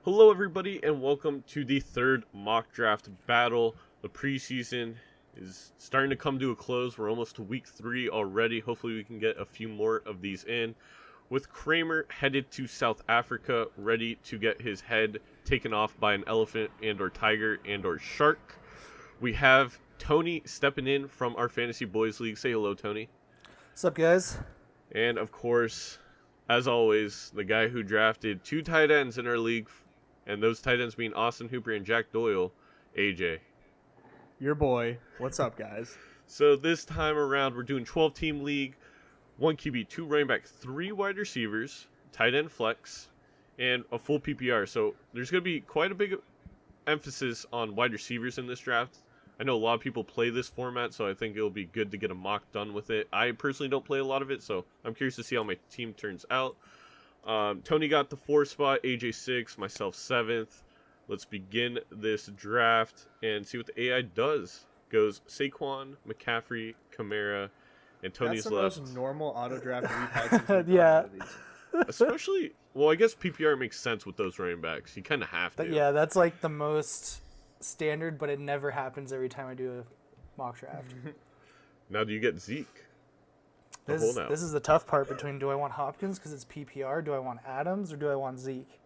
Hello, everybody, and welcome to the third mock draft battle. The preseason is starting to come to a close. We're almost to week 3 already. Hopefully, we can get a few more of these in. With Kramer headed to South Africa, ready to get his head taken off by an elephant and/or tiger and/or shark, we have Tony stepping in from our Fantasy Boys League. Say hello, Tony. What's up, guys? And of course, as always, the guy who drafted 2 tight ends in our league, and those tight ends being Austin Hooper and Jack Doyle, AJ. Your boy. What's up, guys? So this time around, we're doing 12-team league, 1 QB, 2 running back, 3 wide receivers, tight end flex, and a full PPR. So there's going to be quite a big emphasis on wide receivers in this draft. I know a lot of people play this format, so I think it'll be good to get a mock done with it. I personally don't play a lot of it, so I'm curious to see how my team turns out. Tony got the 4 spot, AJ 6, myself 7th. Let's begin this draft and see what the AI does. Goes Saquon, McCaffrey, Kamara, and Tony's That's the left. most normal auto draft we've had since we've Yeah. done these. Especially, well, I guess PPR makes sense with those running backs. You kind of have to. Yeah, that's like the most standard, but it never happens every time I do a mock draft. Now, do you get Zeke? The This, whole now. this is the tough part between do I want Hopkins because it's PPR, do I want Adams, or do I want Zeke?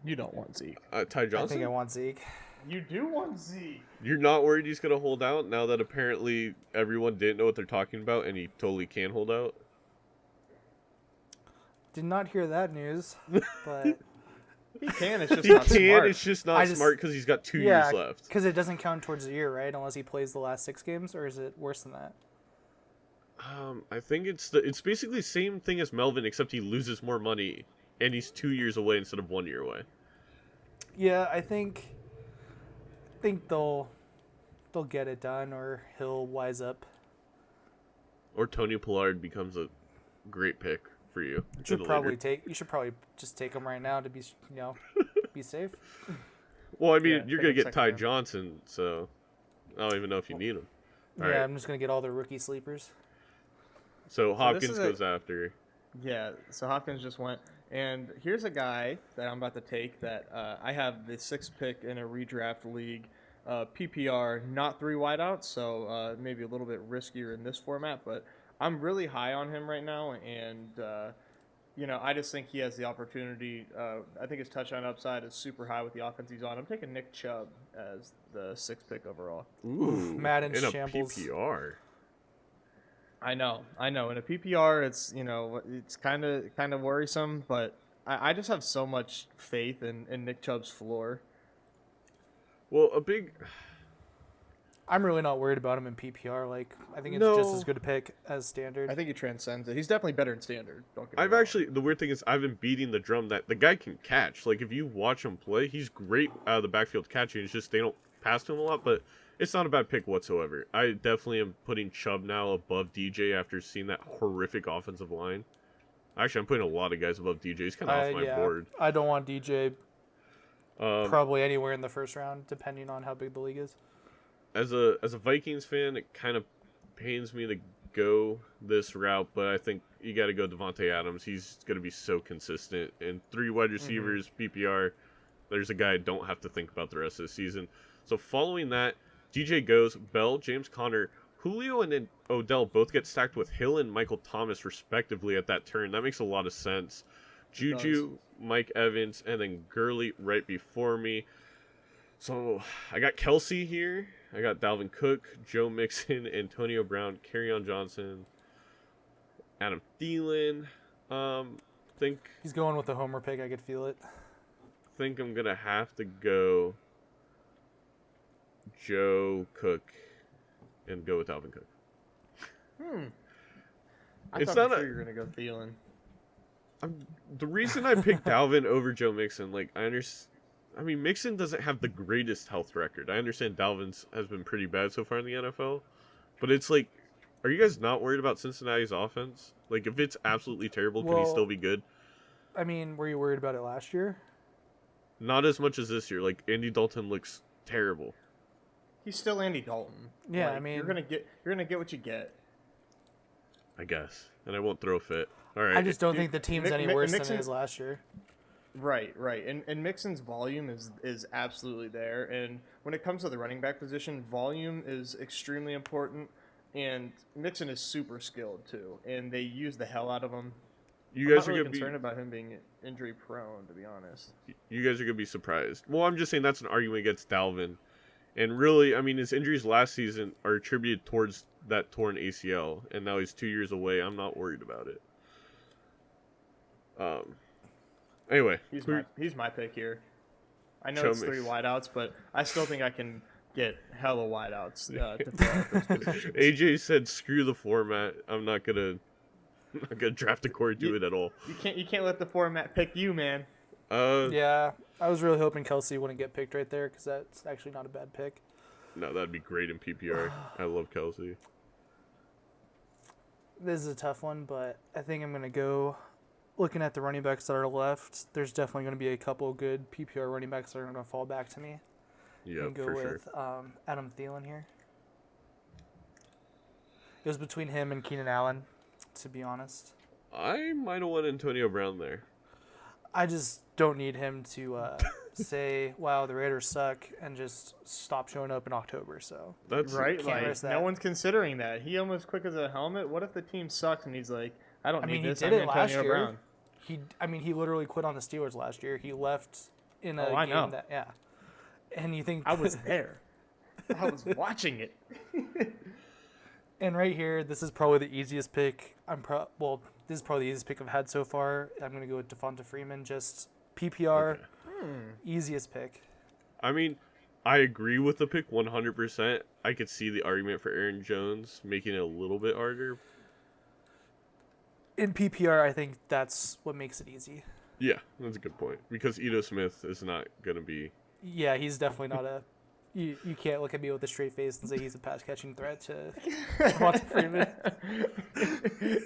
You don't want Zeke. Ty I Johnson? think I want Zeke. You do want Zeke. You're not worried he's going to hold out now that apparently everyone didn't know what they're talking about and he totally can hold out? Did not hear that news, but He can. It's just He not can, smart. it's just not smart because he's got 2 yeah, years left. because it doesn't count towards the year, right? Unless he plays the last 6 games, or is it worse than that? I think it's basically the same thing as Melvin, except he loses more money and he's 2 years away instead of 1 year away. Yeah, I think they'll get it done, or he'll wise up. Or Tony Pollard becomes a great pick for you. You should probably just take him right now to be be safe. Well, I mean, Yeah, you're take gonna him get second Ty round. Johnson, so I don't even know if you need him. All Yeah, right. I'm just gonna get all the rookie sleepers. So Hopkins is goes after. Yeah, so Hopkins just went. And here's a guy that I'm about to take that I have the 6th pick in a redraft league. PPR, not 3 wideouts, so maybe a little bit riskier in this format, but I'm really high on him right now, and I just think he has the opportunity. I think his touchdown upside is super high with the offense he's on. I'm taking Nick Chubb as the 6th pick overall. Ooh, Madden in a shambles. PPR. I know. In a PPR, it's kind of worrisome, but I just have so much faith in Nick Chubb's floor. Well, I'm really not worried about him in PPR. Like, I think it's No. just as good a pick as standard. I think he transcends it. He's definitely better in standard. Don't get me wrong. the weird thing is I've been beating the drum that the guy can catch. Like, if you watch him play, he's great out of the backfield catching. It's just they don't pass to him a lot, but it's not a bad pick whatsoever. I definitely am putting Chubb now above DJ after seeing that horrific offensive line. Actually, I'm putting a lot of guys above DJ. He's kind of off my board. I don't want DJ probably anywhere in the first round, depending on how big the league is. As a Vikings fan, it kind of pains me to go this route, but I think you got to go Devontae Adams. He's going to be so consistent. And 3 wide receivers, PPR, there's a guy I don't have to think about the rest of the season. So following that, DJ goes, Bell, James Conner, Julio, and then Odell both get stacked with Hill and Michael Thomas, respectively, at that turn. That makes a lot of sense. Juju, Mike Evans, and then Gurley right before me. So I got Kelsey here. I got Dalvin Cook, Joe Mixon, Antonio Brown, Kerryon Johnson, Adam Thielen. Think He's going with the homer pick. I could feel it. I'm gonna have to go Joe Cook and go with Dalvin Cook. I It's thought not for a- sure you were gonna go Thielen. The reason I picked Dalvin over Joe Mixon, like I mean, Mixon doesn't have the greatest health record. I understand Dalvin's has been pretty bad so far in the NFL, but it's like, are you guys not worried about Cincinnati's offense? Like, if it's absolutely terrible, can he Well- still be good? I mean, were you worried about it last year? Not as much as this year. Like, Andy Dalton looks terrible. He's still Andy Dalton. Yeah, Like, I mean, you're gonna get what you get. I guess, and I won't throw a fit. All right. I just don't think the team's any worse than Mixon- it is last year. Right. And Mixon's volume is absolutely there. And when it comes to the running back position, volume is extremely important. And Mixon is super skilled too, and they use the hell out of him. You I'm guys not really are gonna concerned about him being injury prone, to be honest. you guys are gonna be surprised. Well, I'm just saying that's an argument against Dalvin, and really, I mean, his injuries last season are attributed towards that torn ACL, and now he's 2 years away. I'm not worried about it. Anyway, He's my pick here. I know Show it's me. 3 wideouts, but I still think I can get hella wideouts to fill out those positions. AJ said, "Screw the format. I'm not gonna draft a core to it at all." You can't let the format pick you, man. Yeah, I was really hoping Kelsey wouldn't get picked right there because that's actually not a bad pick. No, that'd be great in PPR. I love Kelsey. This is a tough one, but I think I'm going to go looking at the running backs that are left. There's definitely going to be a couple good PPR running backs that are going to fall back to me. Yeah, And go for with sure. Adam Thielen here. It was between him and Keenan Allen, to be honest. I might have won Antonio Brown there. I just don't need him to say, wow, the Raiders suck, and just stop showing up in October. So That's Right? Can't Like, risk that. no one's considering that. He almost quick as a helmet. What if the team sucks and he's like, I don't I need mean, he this. did I'm it last Antonio year. Brown. He literally quit on the Steelers last year. He left in a Oh, I game know. that, yeah. And you think I was there. I was watching it. And right here, this is probably the easiest pick. This is probably the easiest pick I've had so far. I'm going to go with Devonta Freeman, just PPR, Okay. easiest pick. I mean, I agree with the pick 100%. I could see the argument for Aaron Jones making it a little bit harder. In PPR, I think that's what makes it easy. Yeah, that's a good point. Because Ito Smith is not going to be... Yeah, he's definitely not a... You can't look at me with a straight face and say he's a pass-catching threat to Devonta Freeman.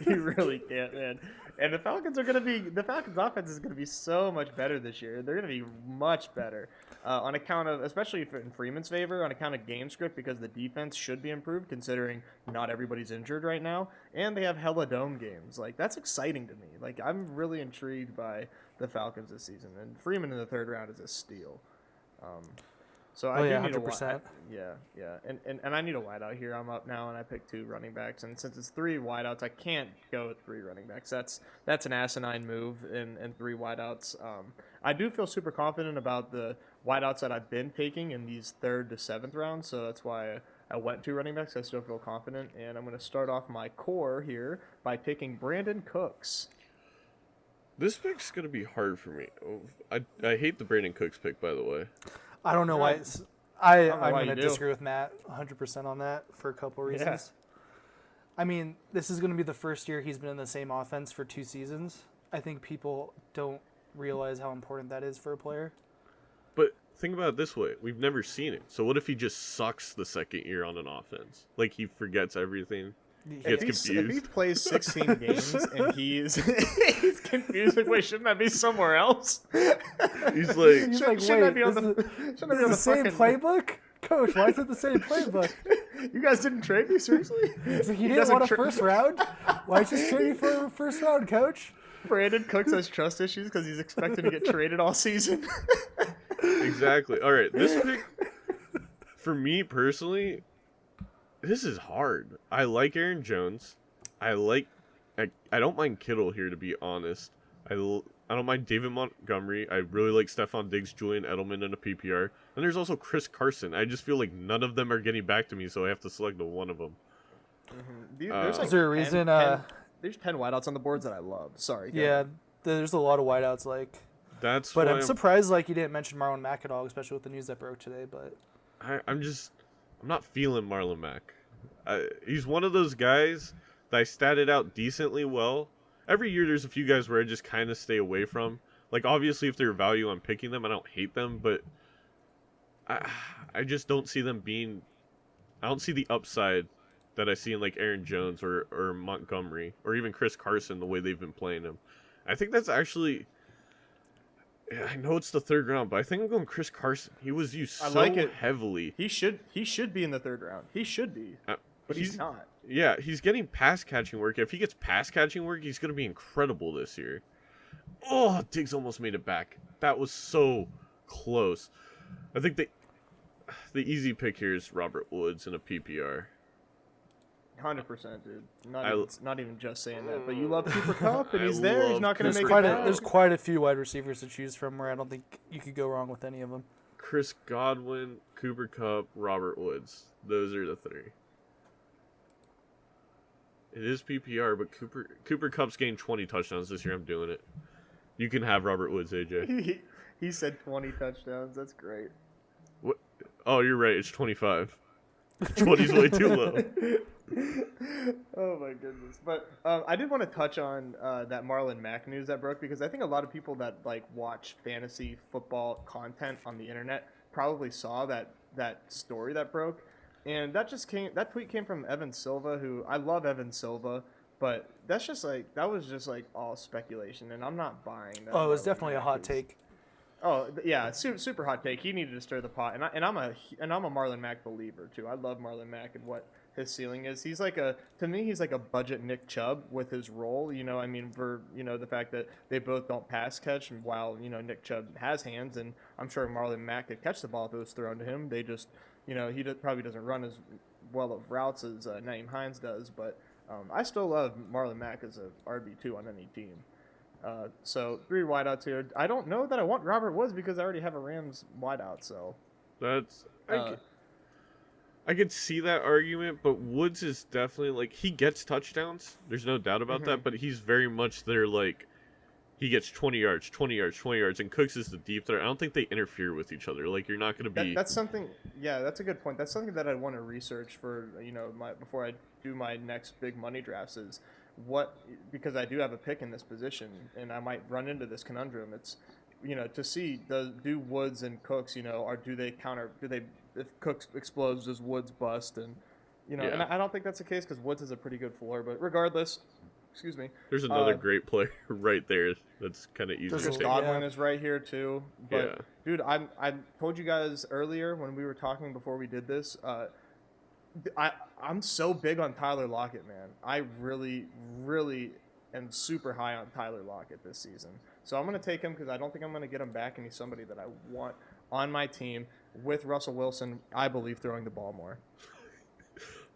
You really can't, man. And the Falcons offense is gonna be so much better this year. They're gonna be much better on account of, especially in Freeman's favor, on account of game script, because the defense should be improved considering not everybody's injured right now, and they have hella dome games. Like, that's exciting to me. Like, I'm really intrigued by the Falcons this season, and Freeman in the third round is a steal. So I do need 100%. and I need a wideout here. I'm up now, and I picked 2 running backs. And since it's 3 wideouts, I can't go with 3 running backs. That's an asinine move in 3 wideouts. I do feel super confident about the wideouts that I've been taking in these 3rd to 7th rounds, so that's why I went 2 running backs. I still feel confident, and I'm going to start off my core here by picking Brandon Cooks. This pick's going to be hard for me. I hate the Brandon Cooks pick, by the way. I don't know why. Right. I'm why going you to do. disagree with Matt 100% on that for a couple reasons. I mean, this is going to be the first year he's been in the same offense for 2 seasons. I think people don't realize how important that is for a player. But think about it this way. We've never seen it. So what if he just sucks the second year on an offense? Like, he forgets everything. Gets If he confused. plays 16 games and he's confused, like, wait, shouldn't I be somewhere else? He's like, He's like, shouldn't I wait, be on this the, is shouldn't I be the on the same fucking, playbook? Coach, why is it the same playbook? You guys didn't trade me, seriously? He's like, you He didn't doesn't want a first round? Why just trade you for a first round, coach? Brandon Cooks has trust issues because he's expected to get traded all season. exactly. All right, this pick, for me personally, this is hard. I like Aaron Jones. I don't mind Kittle here, to be honest. I don't mind David Montgomery. I really like Stephon Diggs, Julian Edelman in a PPR. And there's also Chris Carson. I just feel like none of them are getting back to me, so I have to select the one of them. There's Is there a reason, there's 10 wideouts on the boards that I love. Sorry. go Yeah, ahead. there's a lot of wideouts, like. That's But why I'm surprised, like, you didn't mention Marlon Mack at all, especially with the news that broke today. But I'm not feeling Marlon Mack. He's one of those guys that I statted out decently well. Every year there's a few guys where I just kind of stay away from. Like, obviously, if they're value, I'm picking them. I don't hate them, but I just don't see them being... I don't see the upside that I see in, like, Aaron Jones or Montgomery or even Chris Carson, the way they've been playing him. I think that's actually... I know it's the 3rd round, but I think I'm going Chris Carson. He was used so I like it. heavily. He should be in the 3rd round. He should be. But he's not. Yeah, he's getting pass catching work. If he gets pass catching work, he's going to be incredible this year. Oh, Diggs almost made it back. That was so close. I think the easy pick here is Robert Woods in a PPR. 100%, dude. Not even just saying that, but you love Cooper Kupp, and he's there. He's not going to There's make quite it a, back. there's quite a few wide receivers to choose from where I don't think you could go wrong with any of them. Chris Godwin, Cooper Kupp, Robert Woods. Those are the three. It is PPR, but Cooper Kupp's gained 20 touchdowns this year. I'm doing it. You can have Robert Woods, AJ. He said 20 touchdowns. That's great. What? Oh, you're right. It's 25. 20's way too low. Oh my goodness! But I did want to touch on that Marlon Mack news that broke, because I think a lot of people that like watch fantasy football content on the internet probably saw that story that broke, and that tweet came from Evan Silva, who I love Evan Silva, but that was just like all speculation, and I'm not buying that. Oh, it was Marlon definitely a Mack hot is- take. Oh super, super hot take. He needed to stir the pot, and I'm a Marlon Mack believer too. I love Marlon Mack and what his ceiling is. He's like a budget Nick Chubb with his role. I mean, for the fact that they both don't pass catch, and while Nick Chubb has hands, and I'm sure Marlon Mack could catch the ball if it was thrown to him. They just probably doesn't run as well of routes as Naeem Hines does, but I still love Marlon Mack as a RB2 on any team. So 3 wideouts here. I don't know that I want Robert Woods because I already have a Rams wideout. So That's I could see that argument, but Woods is definitely like he gets touchdowns. There's no doubt about that, but he's very much there like he gets 20 yards, 20 yards, 20 yards, and Cooks is the deep threat. I don't think they interfere with each other. Like you're not going to be. that's something. Yeah, that's a good point. That's something that I want to research for before I do my next big money drafts is because I do have a pick in this position and I might run into this conundrum. It's to see do Woods and Cooks or do they if Cooks explodes, does Woods bust? And and I don't think that's the case because Woods has a pretty good floor. But regardless, excuse me. There's another great player right there. That's kind of easy to Chris take. Godwin is right here too. But Yeah. dude, I told you guys earlier when we were talking before we did this. I'm so big on Tyler Lockett, man. I really, really am super high on Tyler Lockett this season. So I'm going to take him because I don't think I'm going to get him back, and he's somebody that I want on my team with Russell Wilson, I believe, throwing the ball more.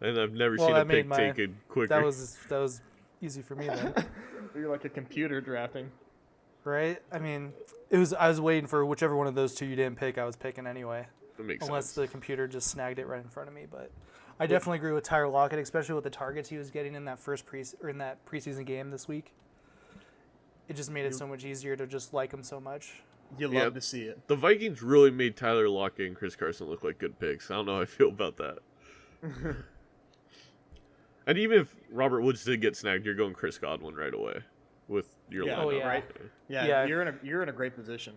And I've never seen a pick taken quicker. That was easy for me then. You're like a computer drafting. Right? I mean, I was waiting for whichever one of those two you didn't pick, I was picking anyway. That makes Unless sense. the computer just snagged it right in front of me, but I definitely agree with Tyler Lockett, especially with the targets he was getting in that in that preseason game this week. It just made it so much easier to just like him so much. You love to see it. The Vikings really made Tyler Lockett and Chris Carson look like good picks. I don't know how I feel about that. And even if Robert Woods did get snagged, you're going Chris Godwin right away with your lineup. Oh, yeah. Right? Yeah, Yeah. you're in a great position.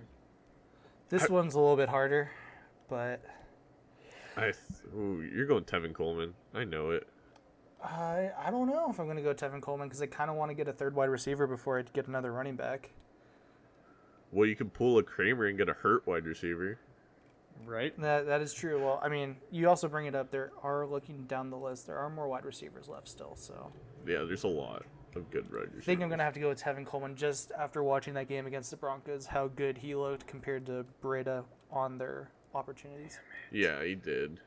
This one's a little bit harder, but You're going Tevin Coleman. I know it. I don't know if I'm going to go Tevin Coleman because I kind of want to get a third wide receiver before I get another running back. Well, you could pull a Kramer and get a hurt wide receiver. Right? That is true. Well, I mean, you also bring it up. There are, looking down the list, there are more wide receivers left still. So Yeah, there's a lot of good wide receivers. I think I'm going to have to go with Tevin Coleman just after watching that game against the Broncos, how good he looked compared to Breda on their opportunities. Yeah, he did.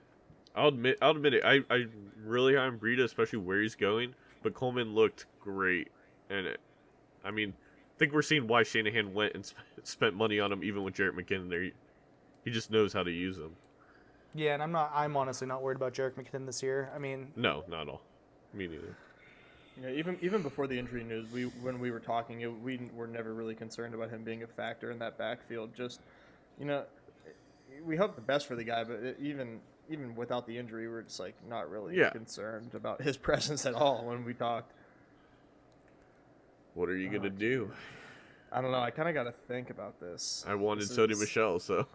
I'll admit it. I really high on Breida, especially where he's going. But Coleman looked great, and I think we're seeing why Shanahan went and spent money on him, even with Jarrett McKinnon there. He just knows how to use them. Yeah, and I'm honestly not worried about Jarrett McKinnon this year. I mean, No, not at all. Me neither. Even before the injury news, when we were talking, we were never really concerned about him being a factor in that backfield. Just, we hope the best for the guy, but even without the injury, we're just like not really concerned about his presence at all when we talked. What are you gonna do? I don't know. I kind of got to think about this. I wanted Sony Michel, so.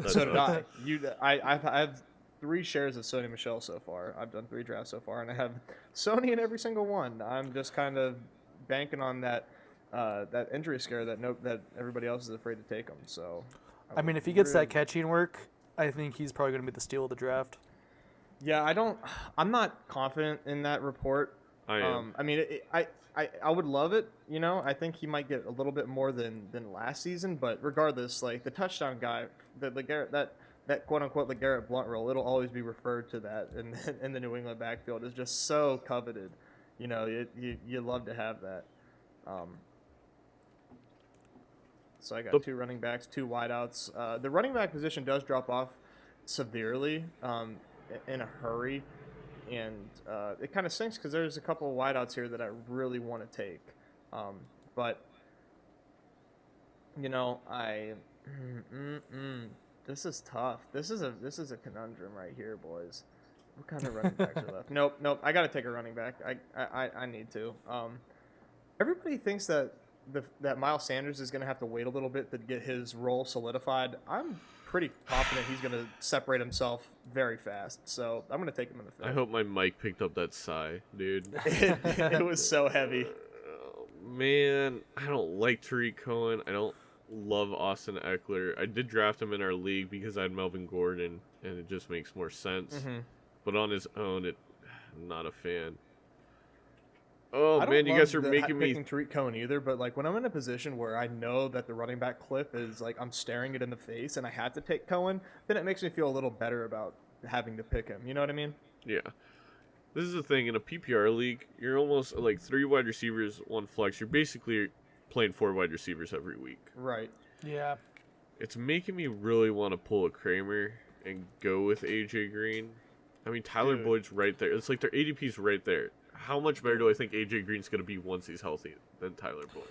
So did I. I have 3 shares of Sony Michel so far. I've done 3 drafts so far, and I have Sony in every single one. I'm just kind of banking on that injury scare that everybody else is afraid to take him. So, I mean, if he gets that catching work, I think he's probably going to be the steal of the draft. Yeah, I'm not confident in that report. I am. I mean, I would love it. You know, I think he might get a little bit more than last season. But regardless, like the touchdown guy, the Garrett that quote unquote the Garrett Blunt role, it'll always be referred to that in the New England backfield is just so coveted. You know, you love to have that. So I got two running backs, two wideouts. The running back position does drop off severely in a hurry. And it kind of stinks because there's a couple of wideouts here that I really want to take. But, you know, this is tough. This is a conundrum right here, boys. What kind of running backs are left? Nope. I got to take a running back. I need to. Everybody thinks that that Miles Sanders is going to have to wait a little bit to get his role solidified. I'm pretty confident he's going to separate himself very fast. So I'm going to take him in the fifth. I hope my mic picked up that sigh, dude. It was so heavy. Man, I don't like Tariq Cohen. I don't love Austin Eckler. I did draft him in our league because I had Melvin Gordon, and it just makes more sense. Mm-hmm. But on his own, I'm not a fan. Oh, man, you guys are making me... picking Tariq Cohen either, but, like, when I'm in a position where I know that the running back cliff is, like, I'm staring it in the face and I have to take Cohen, then it makes me feel a little better about having to pick him. You know what I mean? Yeah. This is the thing. In a PPR league, you're almost, like, 3 wide receivers, 1 flex. You're basically playing 4 wide receivers every week. Right. Yeah. It's making me really want to pull a Kramer and go with AJ Green. I mean, Tyler Boyd's right there. It's like their ADP's right there. How much better do I think AJ Green's going to be once he's healthy than Tyler Boyd?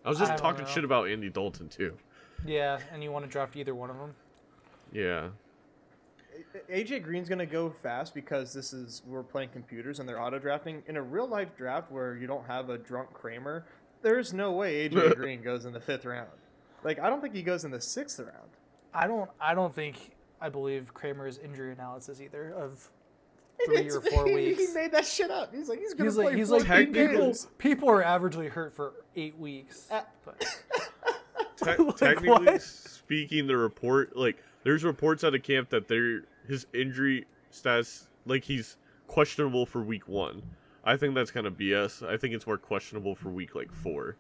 I was just talking shit about Andy Dalton, too. Yeah, and you want to draft either one of them? Yeah. AJ Green's going to go fast because we're playing computers and they're auto drafting. In a real life draft where you don't have a drunk Kramer, there's no way AJ Green goes in the 5th round. Like, I don't think he goes in the 6th round. I believe Kramer's injury analysis either of 3 or 4 weeks. He made that shit up. He's like, he's going to play 14 games. People are averagely hurt for 8 weeks. Technically speaking, the report, like, there's reports out of camp that his injury status, like, he's questionable for week 1. I think that's kind of BS. I think it's more questionable for week, like, 4.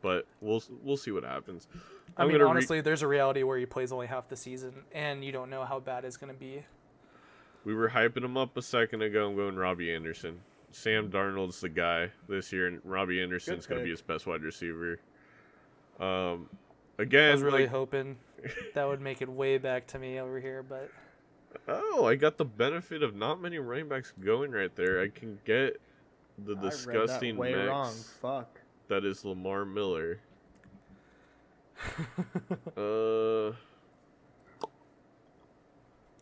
But we'll see what happens. I mean, honestly, there's a reality where he plays only half the season, and you don't know how bad it's going to be. We were hyping him up a second ago. I'm going Robbie Anderson. Sam Darnold's the guy this year, and Robbie Anderson's going to be his best wide receiver. Again, I was really hoping that would make it way back to me over here, but... Oh, I got the benefit of not many running backs going right there. I can get the disgusting way mix wrong. Fuck. that is Lamar Miller. Is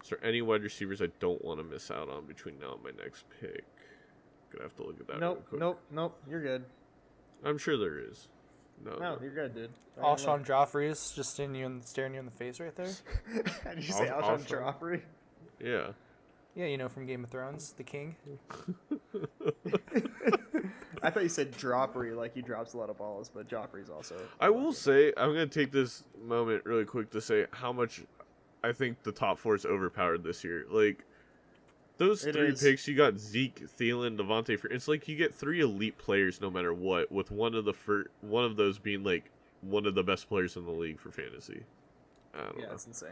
there any wide receivers I don't want to miss out on between now and my next pick? Gonna have to look at that. Nope. You're good. I'm sure there is. No, you're good, dude. Alshon Joffrey's just staring you in the face right there. Did you say Alshon Joffrey? Yeah. Yeah, you know from Game of Thrones, the king. I thought you said Droppery, like he drops a lot of balls, but Joffrey's also. I will say, I'm going to take this moment really quick to say how much I think the top 4 is overpowered this year. Like, those 3 picks, you got Zeke, Thielen, Devontae. It's like you get 3 elite players no matter what, with one of those being like one of the best players in the league for fantasy. I don't know. That's insane.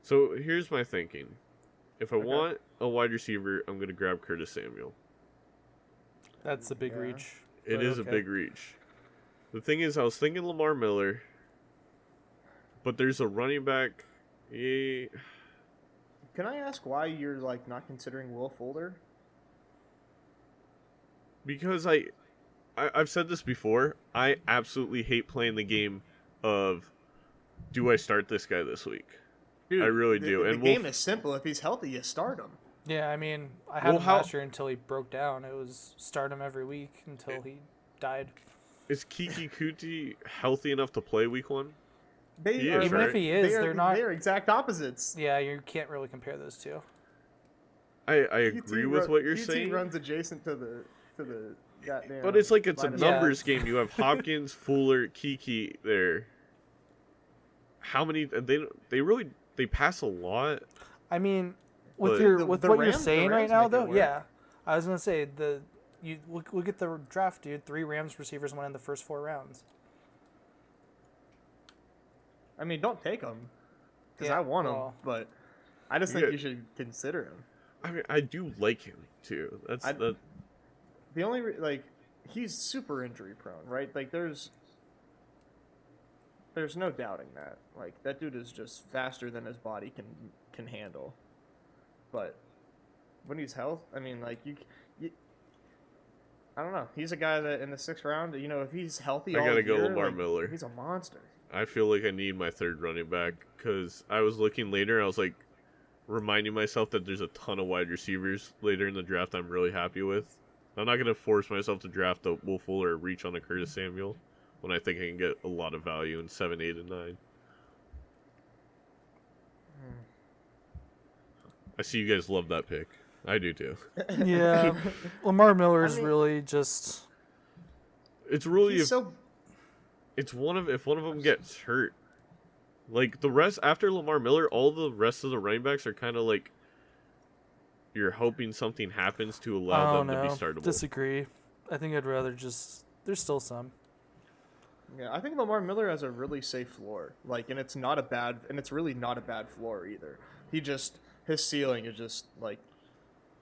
So here's my thinking. If I want a wide receiver, I'm going to grab Curtis Samuel. That's a big reach. It is a big reach. The thing is, I was thinking Lamar Miller, but there's a running back. Can I ask why you're like not considering Will Fuller? Because I've said this before. I absolutely hate playing the game of, do I start this guy this week? Dude, I really do. The game is simple. If he's healthy, you start him. Yeah, I mean, I had him last year until he broke down. It was start him every week until he died. Is Kiki Kuti healthy enough to play week 1? Even if he is, they're exact opposites. Yeah, you can't really compare those two. I agree with what you're saying. QT runs adjacent to the goddamn. But it's like it's a numbers game. You have Hopkins, Fuller, Kiki there. how many they pass a lot. I mean, But with The what Rams- you're the saying right Rams now, make it though, work. yeah, I was gonna say you look at the draft, dude. 3 Rams receivers went in the first 4 rounds. I mean, don't take him because Yeah, I want him, well- but I just think Yeah. you should consider him. I mean, I do like him too. The only he's super injury prone, right? Like there's no doubting that. Like that dude is just faster than his body can handle. But when he's healthy, I mean, like you I don't know. He's a guy that in the 6th round, you know, if he's healthy, I all gotta go year, Lamar like, Miller. He's a monster. I feel like I need my 3rd running back because I was looking later. I was like reminding myself that there's a ton of wide receivers later in the draft I'm really happy with. I'm not gonna force myself to draft a Will Fuller or reach on a Curtis Samuel when I think I can get a lot of value in 7, 8, and 9. I see you guys love that pick. I do too. Yeah, Lamar Miller is I mean- really just. It's really He's so if one of them gets hurt. Like the rest after Lamar Miller, all the rest of the running backs are kind of like you're hoping something happens to I allow don't them know. to be startable. Disagree. I think I'd rather just. There's still some. Yeah, I think Lamar Miller has a really safe floor. Like, and it's really not a bad floor either. His ceiling is just like,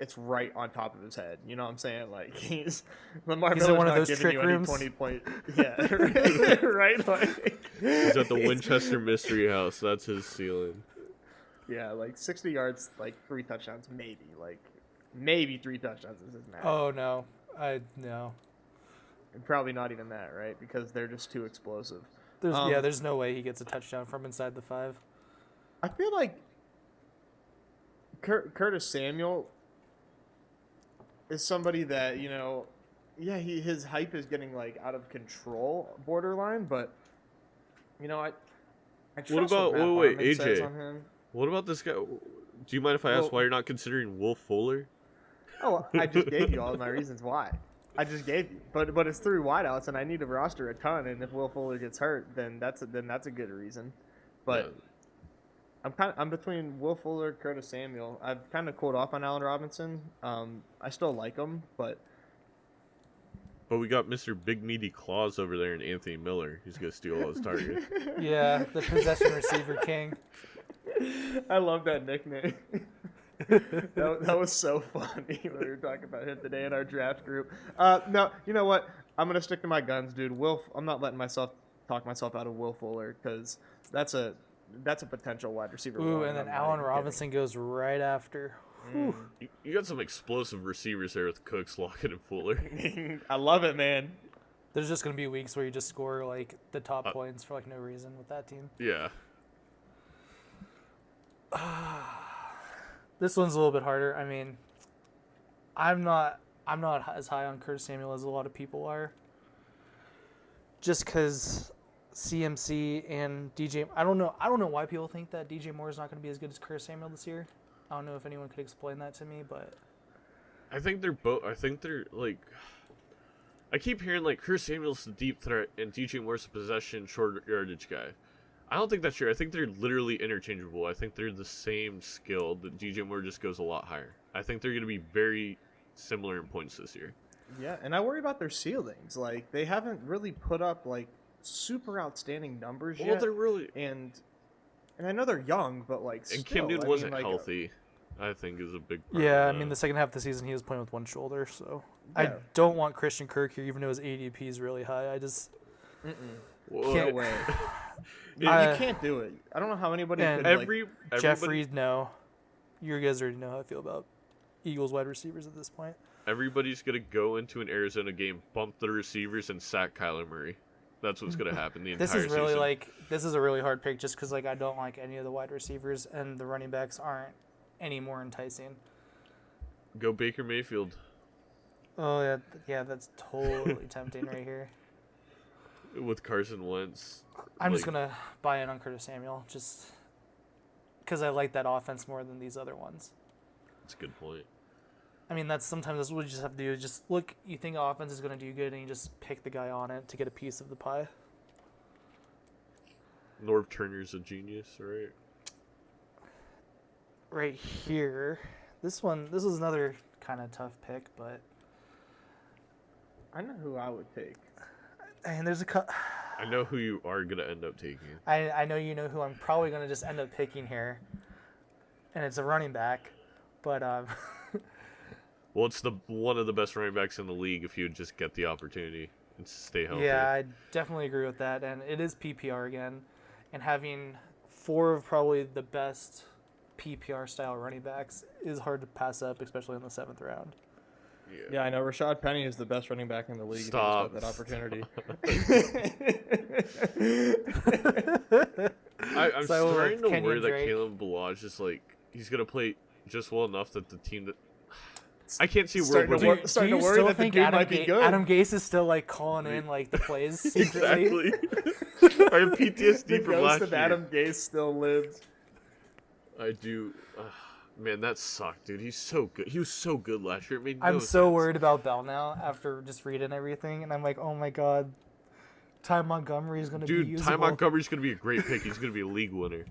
it's right on top of his head. You know what I'm saying? Like Lamar He's in Miller's one of not those giving trick you any rooms? 20-point. Yeah, right. Like, He's at the Winchester Mystery House. That's his ceiling. yeah, like 60 yards, like 3 touchdowns, maybe. Like maybe 3 touchdowns is his max. Oh no, no. And probably not even that, right? Because they're just too explosive. There's no way he gets a touchdown from inside the 5. I feel like Curtis Samuel is somebody that, you know, yeah, his hype is getting like out of control, borderline, but you know, I trust about- Matt wait, Harmon says AJ? on him. What about this guy? Do you mind if I ask Well- why you're not considering Will Fuller? Oh, I just gave you all of my reasons why. I just gave you, but it's 3 wideouts, and I need to roster a ton. And if Will Fuller gets hurt, then that's a good reason. But I'm between Will Fuller, Curtis Samuel. I've kind of cooled off on Allen Robinson. I still like him, but But we got Mr. Big Meaty Claus over there and Anthony Miller. He's gonna steal all his targets. Yeah, the possession receiver king. I love that nickname. that was so funny when we were talking about him today in our draft group. No, you know what? I'm gonna stick to my guns, dude. I'm not letting myself talk myself out of Will Fuller because that's a potential wide receiver. Ooh, one, and then I'm not Allen even Robinson goes right after. Whew. You got some explosive receivers there with Cooks, Lockett, and Fuller. kidding. I love it, man. There's just gonna be weeks where you just score like the top points for like no reason with that team. Yeah. This one's a little bit harder. I mean, I'm not as high on Curtis Samuel as a lot of people are. Just because CMC and DJ, I don't know why people think that DJ Moore is not going to be as good as Curtis Samuel this year. I don't know if anyone could explain that to me, but I think they're both. I think they're like. I keep hearing like Curtis Samuel's the deep threat and DJ Moore's the possession short yardage guy. I don't think that's true. I think they're literally interchangeable. I think they're the same skill. That DJ Moore just goes a lot higher. I think they're going to be very similar in points this year. Yeah, and I worry about their ceilings. Like they haven't really put up like super outstanding numbers Well, yet. they're really. And I know they're young, but like And still, Cam Newton I mean, wasn't like, healthy. I think is a big part. yeah, I of mean that. the second half of the season he was playing with one shoulder, so I Yeah. don't want Christian Kirk here, even though his ADP is really high. I just Well, can't- No way. I- You can't do it. I don't know how anybody And could. everybody, Jeffrey, no. You guys already know how I feel about Eagles wide receivers at this point. everybody's gonna go into an Arizona game, bump the receivers, and sack Kyler Murray. That's what's gonna happen the entire This is really season. this is a really hard pick just because I don't like any of the wide receivers and the running backs aren't any more enticing. Go Baker Mayfield. Oh yeah, that's totally tempting right here. With Carson Wentz. I'm just Like, gonna buy in on Curtis Samuel just because I like that offense more than these other ones. That's a good point. I mean, sometimes that's what you just have to do. Just look, you think offense is gonna do good, and you just pick the guy on it to get a piece of the pie. Norv Turner's a genius, right? Right here, this was another kind of tough pick, but I know who I would take. and there's I know who you are gonna end up taking. I know you know who I'm probably gonna just end up picking here, and it's a running back, but Well, it's one of the best running backs in the league if you just get the opportunity and stay healthy. yeah, I definitely agree with that, and it is PPR again, and having 4 of probably the best PPR style running backs is hard to pass up, especially in the 7th round. Yeah, I know. Rashad Penny is the best running back in the league. Stop. If he just got that opportunity. I'm So, starting to Kenyon worry that Drake. Caleb Balaj is like he's gonna play just well enough that the team that I can't see where Starting we're to going. work- starting Do to you worry still that the think dude Adam, might be good. Adam Gase is still like calling in like the plays secretly? Exactly. I have PTSD The from ghost last of year. Adam Gase still lives. I do. Man, that sucked, dude. He's so good. He was so good last year. It made no I'm so sense. worried about Bell now after just reading everything, and I'm like, oh my god, Ty Montgomery is going to be Dude, usable. Ty Montgomery's gonna be a great pick. He's gonna be a league winner.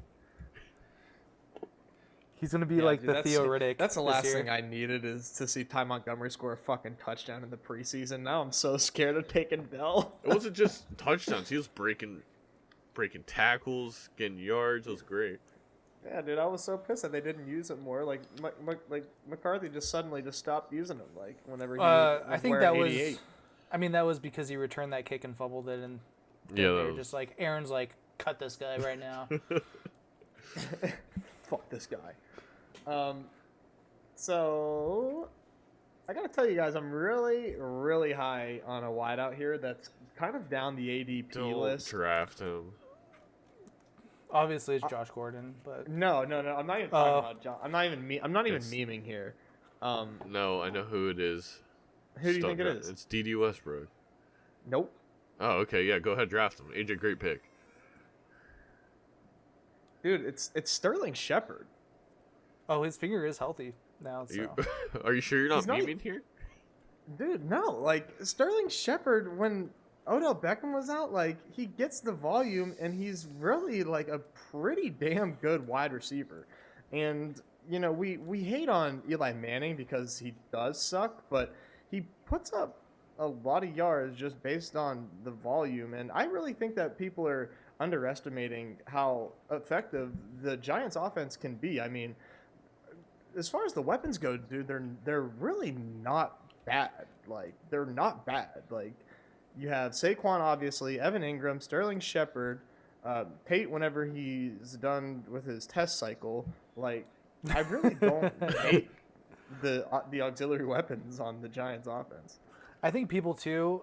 He's going to be Yeah, like dude, the that's- Theo Riddick. That's the this last year. thing I needed is to see Ty Montgomery score a fucking touchdown in the preseason. Now I'm so scared of taking Bell. It wasn't just touchdowns. He was breaking tackles, getting yards. It was great. Yeah, dude, I was so pissed that they didn't use it more. Like McCarthy just suddenly just stopped using him. Like whenever he was I think wearing that was. 88. I mean, that was because he returned that kick and fumbled it, and Yeah, they that were was- just like, Aaron's like, cut this guy right now. Fuck this guy. So I gotta tell you guys, I'm really, really high on a wideout here. That's kind of down the ADP Don't list. draft him. Obviously, it's Josh Gordon, but No. I'm not even talking about John. I'm not even Yes. memeing here. No, I know who it is. Who do you Just think it don't is? It's D.D. Westbrook. Nope. Oh, okay, yeah, go ahead, draft him. AJ, great pick. Dude, it's Sterling Shepard. oh, his finger is healthy now. So. You, are you sure you're not He's not- memeing here? Dude, no. Like Sterling Shepard, when Odell Beckham was out, like he gets the volume and he's really like a pretty damn good wide receiver. And you know, we hate on Eli Manning because he does suck, but he puts up a lot of yards just based on the volume. And I really think that people are underestimating how effective the Giants offense can be. I mean, as far as the weapons go, dude, they're really not bad. Like they're not bad. Like you have Saquon, obviously, Evan Ingram, Sterling Shepard, Tate whenever he's done with his test cycle. Like I really don't hate the auxiliary weapons on the Giants offense. I think people too,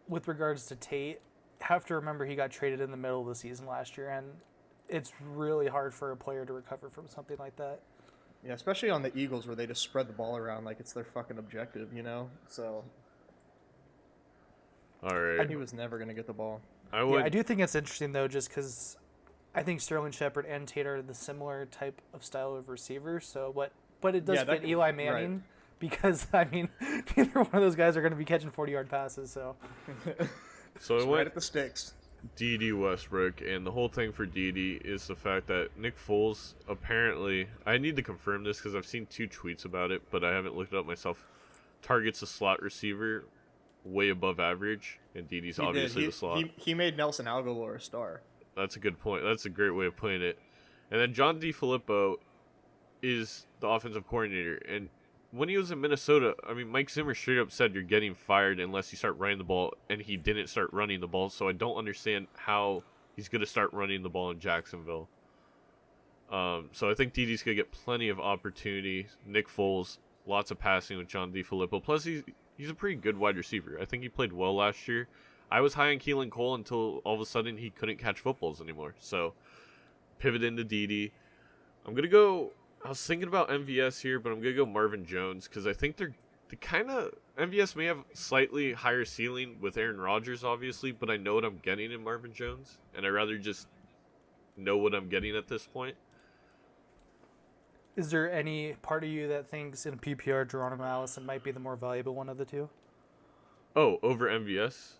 with regards to Tate, have to remember he got traded in the middle of the season last year, and it's really hard for a player to recover from something like that. Yeah, especially on the Eagles where they just spread the ball around like it's their fucking objective, you know? So, All right. and he was never going to get the ball. I would. Yeah, I do think it's interesting though, just because I think Sterling Shepard and Tate are the similar type of style of receiver. So but it does Yeah, that fit could- Eli Manning because I mean neither one of those guys are going to be catching 40-yard passes. So So I Right went at the sticks. D.D. Westbrook, and the whole thing for D.D. is the fact that Nick Foles apparently, I need to confirm this because I've seen 2 tweets about it, but I haven't looked it up myself, targets a slot receiver way above average, and D.D.'s He did. obviously the slot. He made Nelson Aguilar a star. That's a good point. That's a great way of putting it. And then John DeFilippo is the offensive coordinator, and when he was in Minnesota, I mean, Mike Zimmer straight up said you're getting fired unless you start running the ball, and he didn't start running the ball, so I don't understand how he's going to start running the ball in Jacksonville. So I think DD's going to get plenty of opportunity. Nick Foles, lots of passing with John DeFilippo. Plus, he's a pretty good wide receiver. I think he played well last year. I was high on Keelan Cole until all of a sudden he couldn't catch footballs anymore. So pivot into DD. I'm going to go... I was thinking about MVS here, but I'm going to go Marvin Jones because I think they're kind of... MVS may have slightly higher ceiling with Aaron Rodgers, obviously, but I know what I'm getting in Marvin Jones, and I'd rather just know what I'm getting at this point. is there any part of you that thinks in PPR Geronimo Allison might be the more valuable one of the two? Oh, over MVS?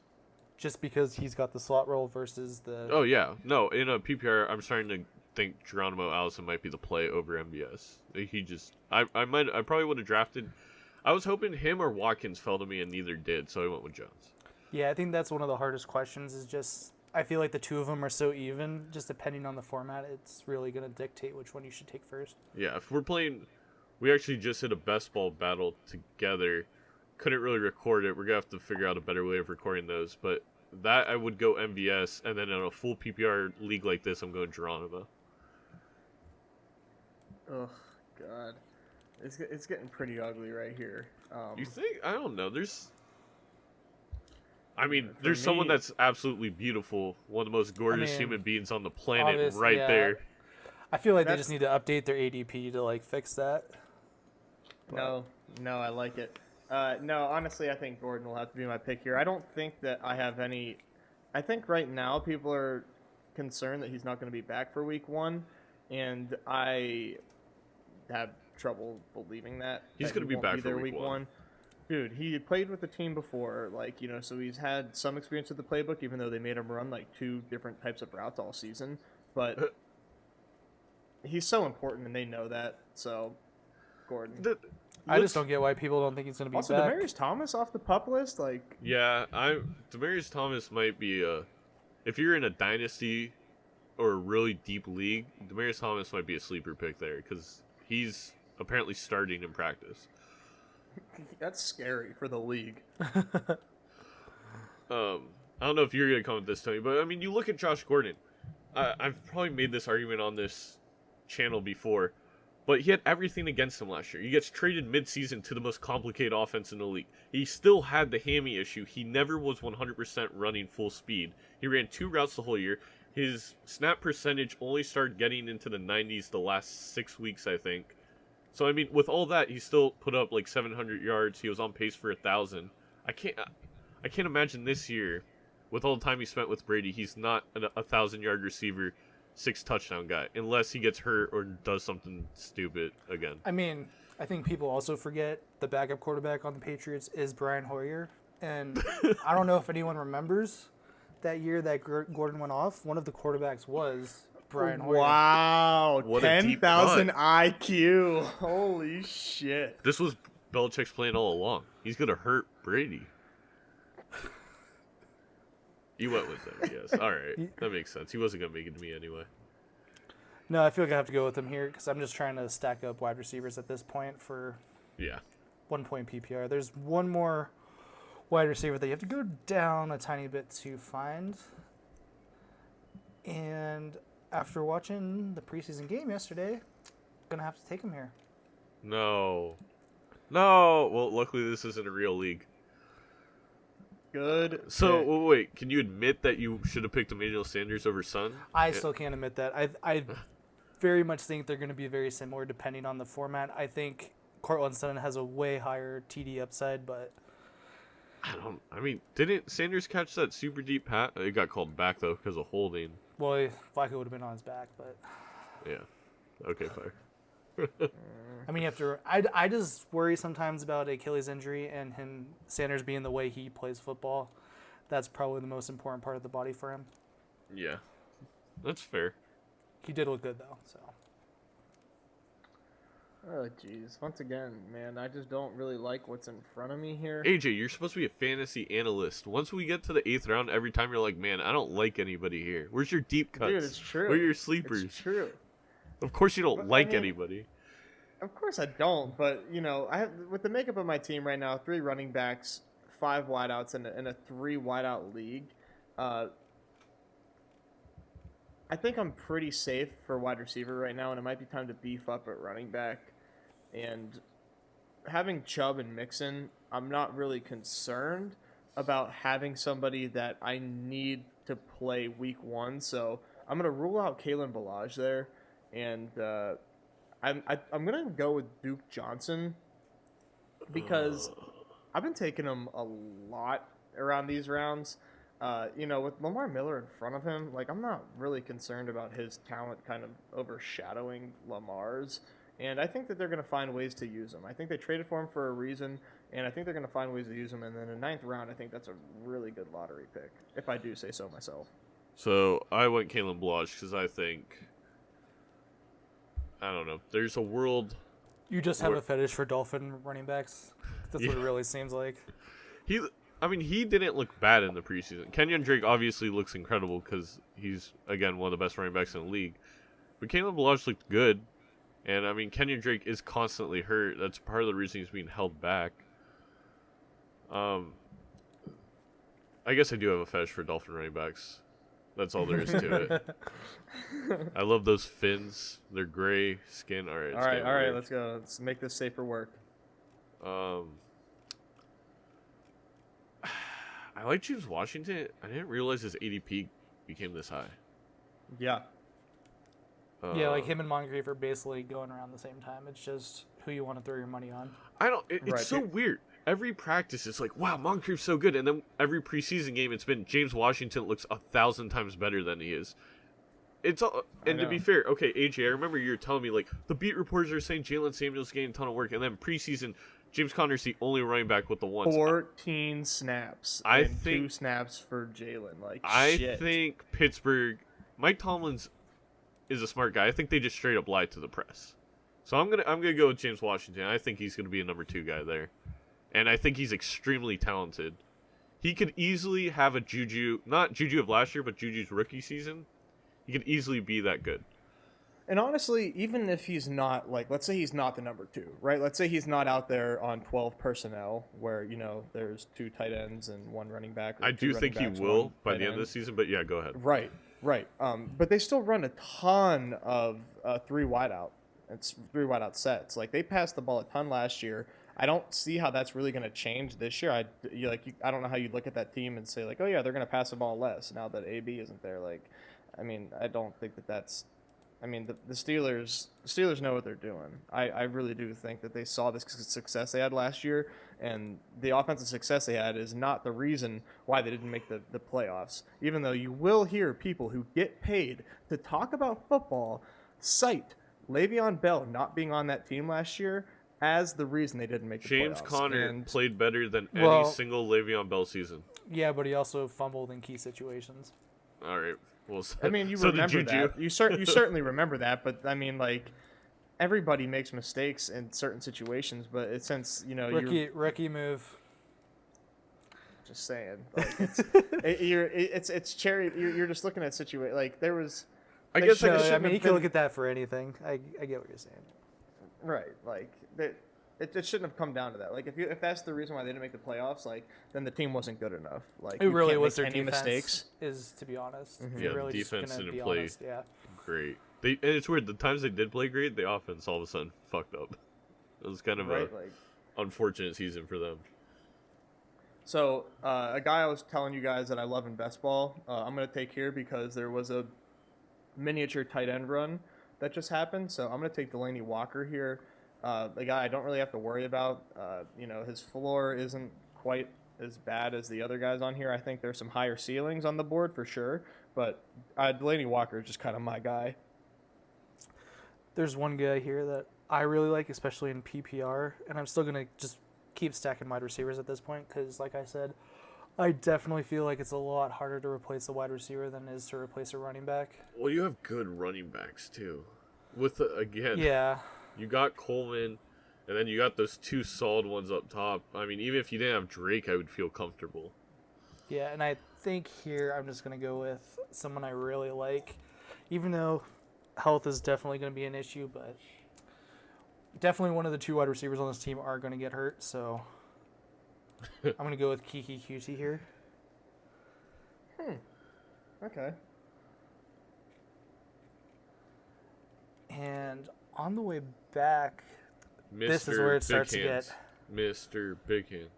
just because he's got the slot role versus the. Oh yeah, no. In a PPR, I'm starting to think Geronimo Allison might be the play over MVS. He just, I probably would have drafted. I was hoping him or Watkins fell to me, and neither did, so I went with Jones. Yeah, I think that's one of the hardest questions. Is just I feel like the two of them are so even. Just depending on the format, it's really going to dictate which one you should take first. Yeah, if we're playing, we actually just hit a best ball battle together. Couldn't really record it. We're gonna have to figure out a better way of recording those. But that I would go MVS, and then in a full PPR league like this, I'm going Geronimo. Oh God, it's getting pretty ugly right here. You think? I don't know. There's For someone me- that's absolutely beautiful, one of the most gorgeous mean, human beings on the planet, obviously, right yeah. there. I feel like they That's- just need to update their ADP to like fix that. No, I like it. No, honestly, I think Gordon will have to be my pick here. I don't think that I have any. I think right now people are concerned that he's not going to be back for week 1, and I have trouble believing that. He's that gonna he be won't back for there week one. Dude, he played with the team before, so he's had some experience with the playbook, even though they made him run like 2 different types of routes all season. But he's so important, and they know that. So, Gordon. I just don't get why people don't think he's going to be Also, back. Demaryius Thomas off the pup list, Yeah, Demaryius Thomas might be if you're in a dynasty or a really deep league, Demaryius Thomas might be a sleeper pick there because he's apparently starting in practice. that's scary for the league. I don't know if you're gonna come with this, Tony, but I mean, you look at Josh Gordon. I've probably made this argument on this channel before, but he had everything against him last year. He gets traded mid-season to the most complicated offense in the league. He still had the hammy issue. He never was 100% running full speed. He ran 2 routes the whole year. His snap percentage only started getting into the 90s the last 6 weeks, I think. So, I mean, with all that, he still put up like 700 yards. He was on pace for 1,000. I can't imagine this year, with all the time he spent with Brady, he's not a 1,000-yard receiver, 6 touchdown guy, unless he gets hurt or does something stupid again. I mean, I think people also forget the backup quarterback on the Patriots is Brian Hoyer. And I don't know if anyone remembers that year that Gordon went off. One of the quarterbacks was Brian Hoyer. Wow, What a deep 10,000 cut. IQ. Holy shit. This was Belichick's plan all along. He's going to hurt Brady. You went with him, yes. All right. That makes sense. He wasn't going to make it to me anyway. No, I feel like I have to go with him here because I'm just trying to stack up wide receivers at this point for Yeah. 1 point PPR. There's one more wide receiver that you have to go down a tiny bit to find. And after watching the preseason game yesterday, gonna have to take him here. No. Well, luckily this isn't a real league. Good. So, pick. wait. Can you admit that you should have picked Emmanuel Sanders over Sun? I still can't admit that. I very much think they're going to be very similar depending on the format. I think Cortland Sutton has a way higher TD upside, but I mean, didn't Sanders catch that super deep pass? It got called back, though, because of holding. well, Flacco would have been on his back. But Yeah. Okay, fair. I mean, you have to. I just worry sometimes about Achilles injury and Sanders being the way he plays football. That's probably the most important part of the body for him. Yeah. That's fair. He did look good though. So Oh, jeez. Once again, man, I just don't really like what's in front of me here. AJ, you're supposed to be a fantasy analyst. Once we get to the 8th round, every time you're like, man, I don't like anybody here. Where's your deep cuts? Dude, it's true. Where are your sleepers? It's true. Of course you don't But, I like mean- anybody. Of course I don't, but, I have, with the makeup of my team right now, 3 running backs, 5 wideouts in a 3 wideout league. I think I'm pretty safe for wide receiver right now, and it might be time to beef up at running back. And having Chubb and Mixon, I'm not really concerned about having somebody that I need to play week 1. So I'm going to rule out Kalen Ballage there, and I'm going to go with Duke Johnson because I've been taking him a lot around these rounds. With Lamar Miller in front of him, I'm not really concerned about his talent kind of overshadowing Lamar's. And I think that they're going to find ways to use him. I think they traded for him for a reason, And I think they're going to find ways to use him. And then in 9th round, I think that's a really good lottery pick, if I do say so myself. So I went Kalen Blanche because I don't know. There's a world. You just have a fetish for Dolphin running backs. That's what it really seems like. He didn't look bad in the preseason. Kenyon Drake obviously looks incredible because he's, again, one of the best running backs in the league. But Kalen Blanche looked good. And, I mean, Kenyon Drake is constantly hurt. That's part of the reason he's being held back. I guess I do have a fetish for Dolphin running backs. That's all there is to it. I love those fins. They're gray skin. All right, let's go. Let's make this safe for work. I like James Washington. I didn't realize his ADP became this high. Yeah. Yeah, like him and Moncrief are basically going around the same time. It's just who you want to throw your money on. It's so weird. Every practice, it's like, wow, Moncrief's so good. And then every preseason game, it's been James Washington looks 1,000 times better than he is. And to be fair, okay, AJ, I remember you were telling me, like, the beat reporters are saying Jalen Samuels getting a ton of work. And then preseason, James Conner's the only running back with the ones. 14 snaps. I think 2 snaps for Jalen. I think Pittsburgh, Mike Tomlin's is a smart guy. I think they just straight up lied to the press. So I'm gonna go with James Washington. I think he's gonna be a number 2 guy there. And I think he's extremely talented. He could easily have a Juju, not Juju of last year, but Juju's rookie season. He could easily be that good. And honestly, even if he's not, let's say he's not the number 2, right? Let's say he's not out there on 12 personnel where, there's 2 tight ends and 1 running back. I do think he will by the end of the season, but yeah, go ahead. Right. But they still run a ton of 3 wideout. It's 3 wideout sets. They passed the ball a ton last year. I don't see how that's really going to change this year. I don't know how you look at that team and say, oh, yeah, they're going to pass the ball less now that AB isn't there. I don't think that's – the Steelers know what they're doing. I really do think that they saw this success they had last year, and the offensive success they had is not the reason why they didn't make the playoffs, even though you will hear people who get paid to talk about football cite Le'Veon Bell not being on that team last year as the reason they didn't make the playoffs. James Conner played better than any single Le'Veon Bell season. Yeah, but he also fumbled in key situations. All right. Well, you remember that. You certainly remember that, but everybody makes mistakes in certain situations. But since rookie move. Just saying, it's cherry. You're just looking at situation. There was. You can look at that for anything. I get what you're saying. Right, it shouldn't have come down to that. If that's the reason why they didn't make the playoffs, then the team wasn't good enough. It really was their defense. Mistakes. Is to be honest. Mm-hmm. Yeah, really defense didn't play honest, great. And it's weird. The times they did play great, the offense all of a sudden fucked up. It was kind of unfortunate season for them. So a guy I was telling you guys that I love in best ball, I'm gonna take here because there was a miniature tight end run that just happened. So I'm going to take Delaney Walker here. The guy I don't really have to worry about. His floor isn't quite as bad as the other guys on here. I think there's some higher ceilings on the board for sure. But Delaney Walker is just kind of my guy. There's one guy here that I really like, especially in PPR. And I'm still going to just keep stacking wide receivers at this point because, like I said, I definitely feel like it's a lot harder to replace a wide receiver than it is to replace a running back. Well, you have good running backs, too. Yeah. You got Coleman, and then you got those 2 solid ones up top. Even if you didn't have Drake, I would feel comfortable. Yeah, and I think here I'm just going to go with someone I really like, even though health is definitely going to be an issue, but definitely one of the 2 wide receivers on this team are going to get hurt, so I'm going to go with Kiki Cutie here. Okay. And on the way back, this is where it starts to get... Mr. Big Hands.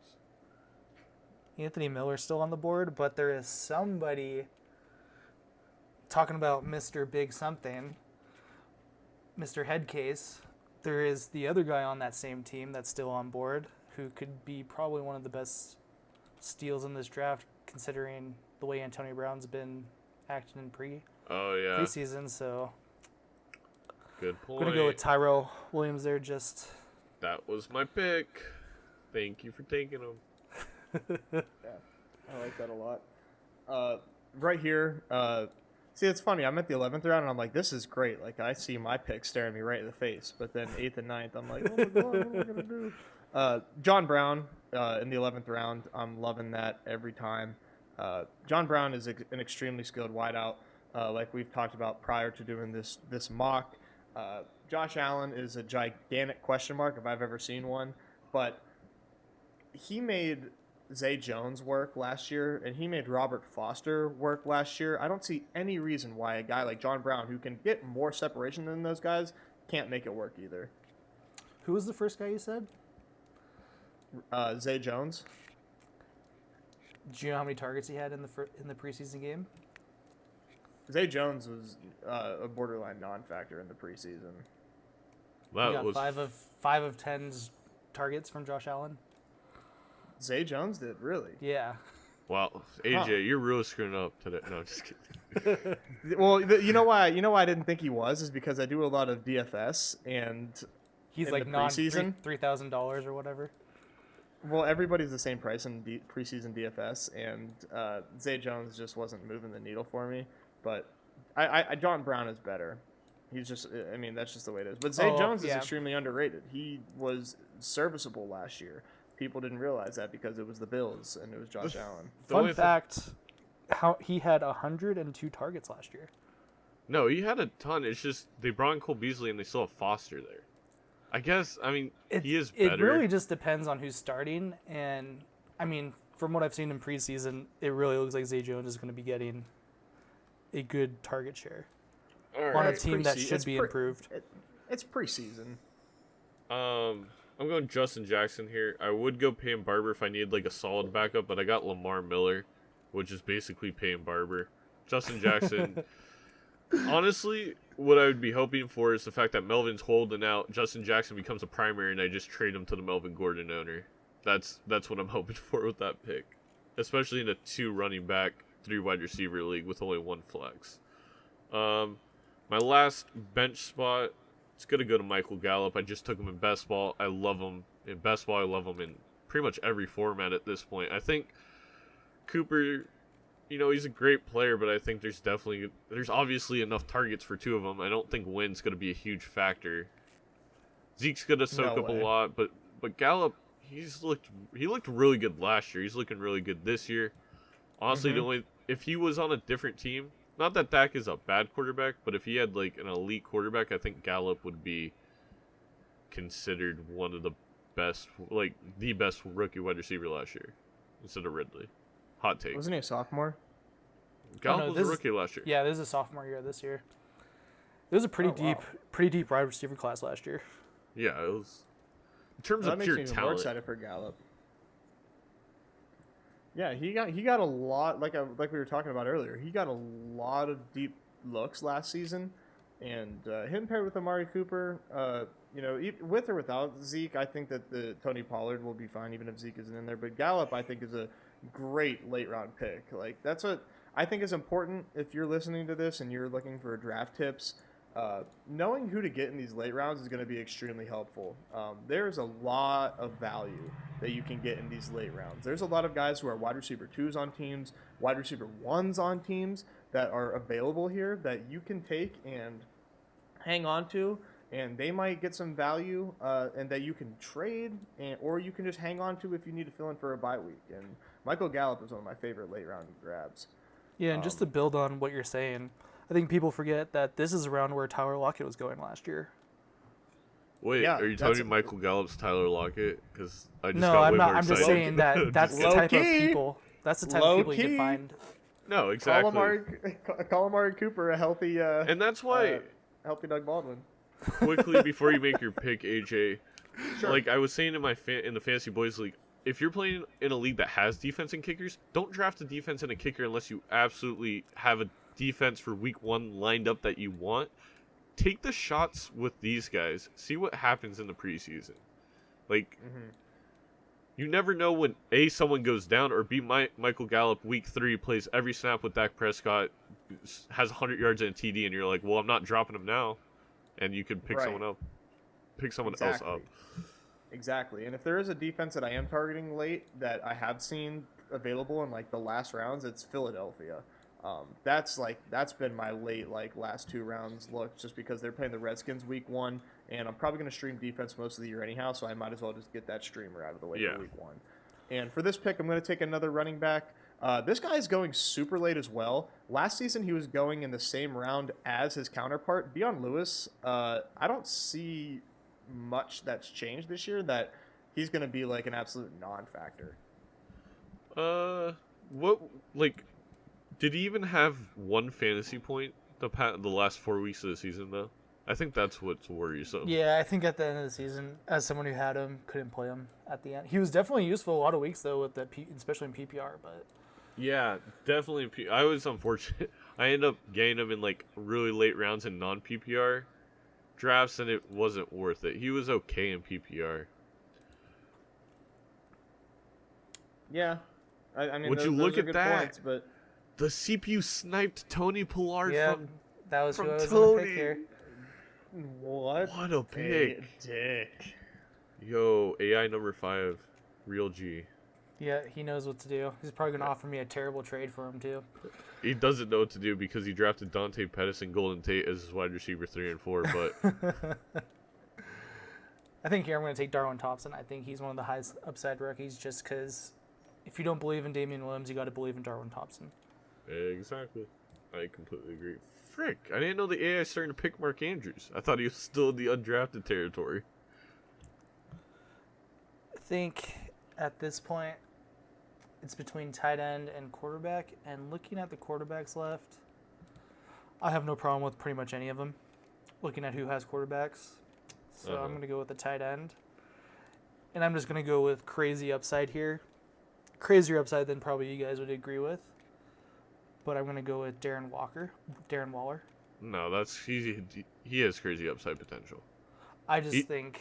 Anthony Miller's still on the board, but there is somebody talking about Mr. Big Something, Mr. Headcase. There is the other guy on that same team that's still on board who could be probably one of the best steals in this draft, considering the way Antonio Brown's been acting in preseason. So good point. I'm gonna go with Tyrell Williams there. Just that was my pick. Thank you for taking him. Yeah, I like that a lot. Right here, see, it's funny. I'm at the 11th round, and I'm like, this is great. Like, I see my pick staring me right in the face. But then 8th and 9th, I'm like, oh my god, what am I gonna do? John Brown in the 11th round. I'm loving that every time. John Brown is an extremely skilled wideout, like we've talked about prior to doing this mock. Josh Allen is a gigantic question mark if I've ever seen one, but he made Zay Jones work last year, and he made Robert Foster work last year. I don't see any reason why a guy like John Brown, who can get more separation than those guys, can't make it work either. Who was the first guy you said? Zay Jones. Do you know how many targets he had in the preseason game? Zay Jones was a borderline non-factor in the preseason. He got 5 of 10's targets from Josh Allen. Zay Jones did, really? Yeah. Wow, AJ, you're really screwing up today. No, just kidding. Well, you know why I didn't think he was is because I do a lot of DFS, and He's in like the non preseason? $3,000 or whatever. Well, everybody's the same price in preseason DFS, and Zay Jones just wasn't moving the needle for me. But John Brown is better. He's just, I mean, that's just the way it is. But Zay Jones is extremely underrated. He was serviceable last year. People didn't realize that because it was the Bills and it was Josh Allen. Fun fact, how he had 102 targets last year. No, he had a ton. It's just they brought in Cole Beasley and they still have Foster there. I guess, I mean, he is better. It really just depends on who's starting. And, I mean, from what I've seen in preseason, it really looks like Zay Jones is going to be getting a good target share on a team that should be improved. It's preseason. I'm going Justin Jackson here. I would go Payne Barber if I needed like a solid backup, but I got Lamar Miller, which is basically Payne Barber. Justin Jackson, honestly, what I would be hoping for is the fact that Melvin's holding out, Justin Jackson becomes a primary, and I just trade him to the Melvin Gordon owner. That's what I'm hoping for with that pick, especially in a 2 running back, 3 wide receiver league with only 1 flex. My last bench spot, it's going to go to Michael Gallup. I just took him in best ball. I love him in best ball. I love him in pretty much every format at this point. I think Cooper, you know, he's a great player, but I think there's obviously enough targets for 2 of them. I don't think win's going to be a huge factor. Zeke's going to soak up a lot, but Gallup, he looked really good last year. He's looking really good this year. Honestly, if he was on a different team, not that Dak is a bad quarterback, but if he had like an elite quarterback, I think Gallup would be considered one of the best, like the best rookie wide receiver last year instead of Ridley. Hot take. Wasn't he a sophomore? Gallup was a rookie last year. Yeah, this is a sophomore year this year. It was a pretty deep wide receiver class last year. Yeah, it was. In terms of pure talent, talent, more excited for Gallup. Yeah, he got a lot, like we were talking about earlier. He got a lot of deep looks last season, and him paired with Amari Cooper, you know, with or without Zeke, I think that the Tony Pollard will be fine even if Zeke isn't in there. But Gallup, I think, is a great late round pick. Like, that's what I think is important if you're listening to this and you're looking for draft tips. Knowing who to get in these late rounds is going to be extremely helpful. There's a lot of value that you can get in these late rounds. There's a lot of guys who are wide receiver 2s on teams, wide receiver 1s on teams that are available here that you can take and hang on to, and they might get some value and that you can trade or you can just hang on to if you need to fill in for a bye week. And Michael Gallup is one of my favorite late round grabs. Yeah, and just to build on what you're saying, I think people forget that this is around where Tyler Lockett was going last year. Wait, Yeah, are you telling me Michael Gallup's Tyler Lockett? Because I just No, got I'm way not. more I'm just excited. saying that that's the type of people. That's the type of people you can find. No, exactly. Call Amari Cooper a healthy. And that's why. Healthy Doug Baldwin. Quickly before you make your pick, AJ, Sure. like I was saying in the Fantasy Boys League, if you're playing in a league that has defense and kickers, don't draft a defense and a kicker unless you absolutely have a defense for week 1 lined up that you want. Take the shots with these guys. See what happens in the preseason. Like, you never know when A, someone goes down, or B, Michael Gallup week 3 plays every snap with Dak Prescott, has 100 yards and a TD, and you're like, well, I'm not dropping him now. And you can pick someone else up. Exactly. And if there is a defense that I am targeting late that I have seen available in like the last rounds, it's Philadelphia. That's been my late last 2 rounds look, just because they're playing the Redskins week 1, and I'm probably going to stream defense most of the year anyhow, so I might as well just get that streamer out of the way for week 1. And for this pick, I'm going to take another running back. This guy is going super late as well. Last season, he was going in the same round as his counterpart, Dion Lewis. I don't see much that's changed this year that he's going to be like an absolute non-factor. What did he even have 1 fantasy point the last 4 weeks of the season though? I think that's what's worrisome. Yeah, I think at the end of the season, as someone who had him, couldn't play him at the end. He was definitely useful a lot of weeks though, with the especially in PPR. But yeah, definitely. I was unfortunate. I ended up getting him in like really late rounds in non-PPR drafts, and it wasn't worth it. He was okay in PPR. Yeah, I mean, would you look at that? Points, but the CPU sniped Tony Pollard from that was from who I was Tony. going to pick here. What a pick. Dick. Yo, AI number 5, real G. Yeah, he knows what to do. He's probably going to offer me a terrible trade for him too. He doesn't know what to do because he drafted Dante Pettis and Golden Tate as his wide receiver 3 and 4. But I think here I'm going to take Darwin Thompson. I think he's one of the highest upside rookies, just because if you don't believe in Damian Williams, you got to believe in Darwin Thompson. Exactly. I completely agree. Frick, I didn't know the AI is starting to pick Mark Andrews. I thought he was still in the undrafted territory. I think at this point, it's between tight end and quarterback. And looking at the quarterbacks left, I have no problem with pretty much any of them. Looking at who has quarterbacks. So I'm going to go with the tight end. And I'm just going to go with crazy upside here. Crazier upside than probably you guys would agree with. But I'm going to go with Darren Waller. No, he has crazy upside potential. I just think...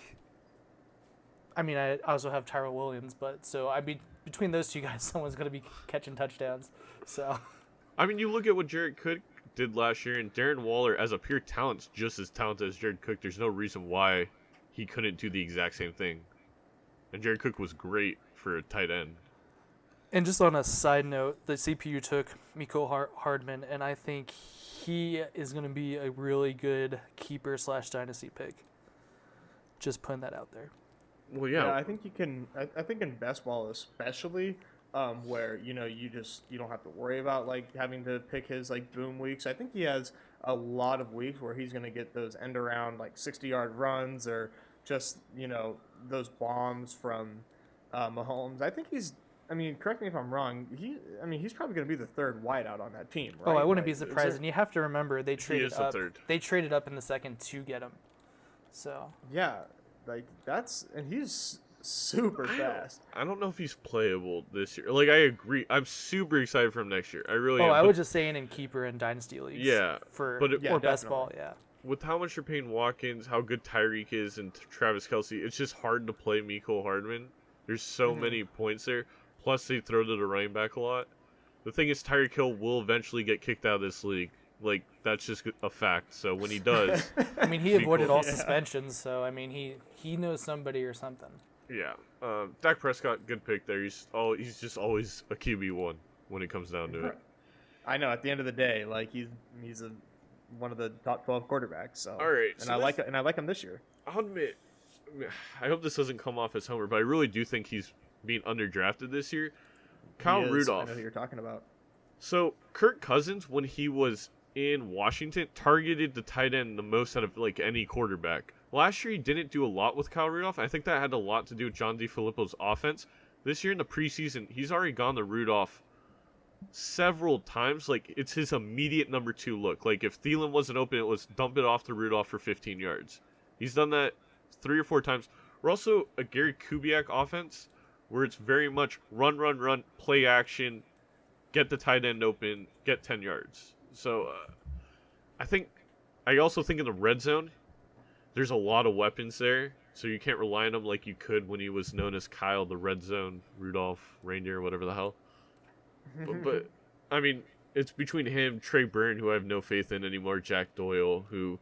I mean, I also have Tyrell Williams, but so between those two guys, someone's going to be catching touchdowns. So, I mean, you look at what Jared Cook did last year, and Darren Waller, as a pure talent, is just as talented as Jared Cook. There's no reason why he couldn't do the exact same thing. And Jared Cook was great for a tight end. And just on a side note, the CPU took Mecole Hardman, and I think he is going to be a really good keeper/dynasty pick. Just putting that out there. Well, yeah. I think you can. I think in best ball especially, where you don't have to worry about having to pick his boom weeks. I think he has a lot of weeks where he's going to get those end around 60-yard runs or just those bombs from Mahomes. I think he's. I mean, correct me if I'm wrong. He's probably going to be the third wideout on that team, right? Oh, I wouldn't be surprised. And you have to remember they traded up. Third. They traded up in the second to get him. So yeah, and he's super fast. I don't know if he's playable this year. I agree. I'm super excited for him next year. I really am. I was just saying in keeper and dynasty leagues. Yeah, or best ball. Yeah. With how much you're paying Watkins, how good Tyreek is, and Travis Kelce, it's just hard to play Mecole Hardman. There's so many points there. Plus, they throw to the running back a lot. The thing is, Tyreek Hill will eventually get kicked out of this league. That's just a fact. So when he does... I mean, he avoided all suspensions, so, I mean, he knows somebody or something. Yeah. Dak Prescott, good pick there. He's just always a QB1 when it comes down to it. I know, at the end of the day, he's one of the top 12 quarterbacks. So. All right. And I like him this year. I'll admit, I hope this doesn't come off as homer, but I really do think he's being underdrafted this year. Kyle Rudolph. I know who you're talking about. So Kirk Cousins, when he was in Washington, targeted the tight end the most out of any quarterback. Last year he didn't do a lot with Kyle Rudolph. I think that had a lot to do with John DeFilippo's offense. This year in the preseason, he's already gone to Rudolph several times. It's his immediate number 2 look. If Thielen wasn't open, it was dump it off to Rudolph for 15 yards. He's done that 3 or 4 times. We're also a Gary Kubiak offense, where it's very much run, play action, get the tight end open, get 10 yards. So I also think in the red zone, there's a lot of weapons there, so you can't rely on him like you could when he was known as Kyle the Red Zone, Rudolph, Reindeer, whatever the hell. but I mean, it's between him, Trey Byrne, who I have no faith in anymore, Jack Doyle, who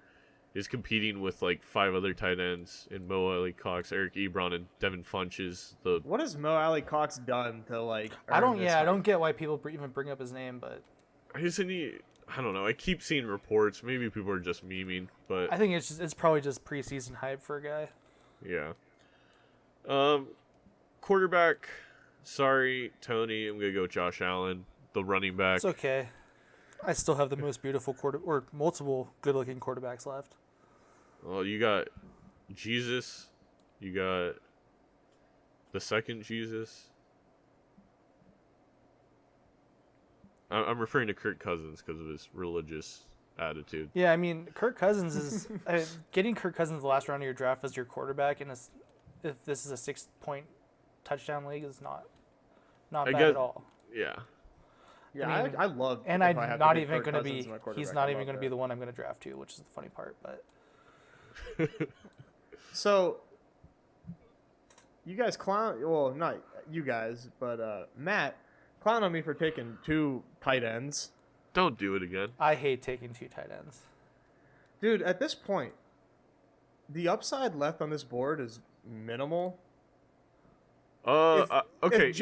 is competing with like 5 other tight ends in Mo Alley Cox, Eric Ebron, and Devin Funches. What has Mo Alley Cox done to like? I earn this I hype? don't get why people even bring up his name, but Isn't he? I don't know. I keep seeing reports. Maybe people are just memeing, but I think it's probably just preseason hype for a guy. yeah. Quarterback. Sorry, Tony. I'm gonna go Josh Allen, the running back. It's okay. I still have the most beautiful or multiple good-looking quarterbacks left. Well, you got Jesus. You got the second Jesus. I'm referring to Kirk Cousins because of his religious attitude. Yeah, I mean, Kirk Cousins is getting Kirk Cousins the last round of your draft as your quarterback, and if this is a 6-point touchdown league, is not bad at all. Yeah. Yeah, I mean, I love. And if I'm I have not to get even Kirk going to Cousins be. as my quarterback. He's not I even love going to be that. the one I'm going to draft to, which is the funny part. But So, you guys clown. Well, not you guys, but Matt clown on me for taking 2 tight ends. Don't do it again. I hate taking 2 tight ends. Dude, at this point, the upside left on this board is minimal. Okay.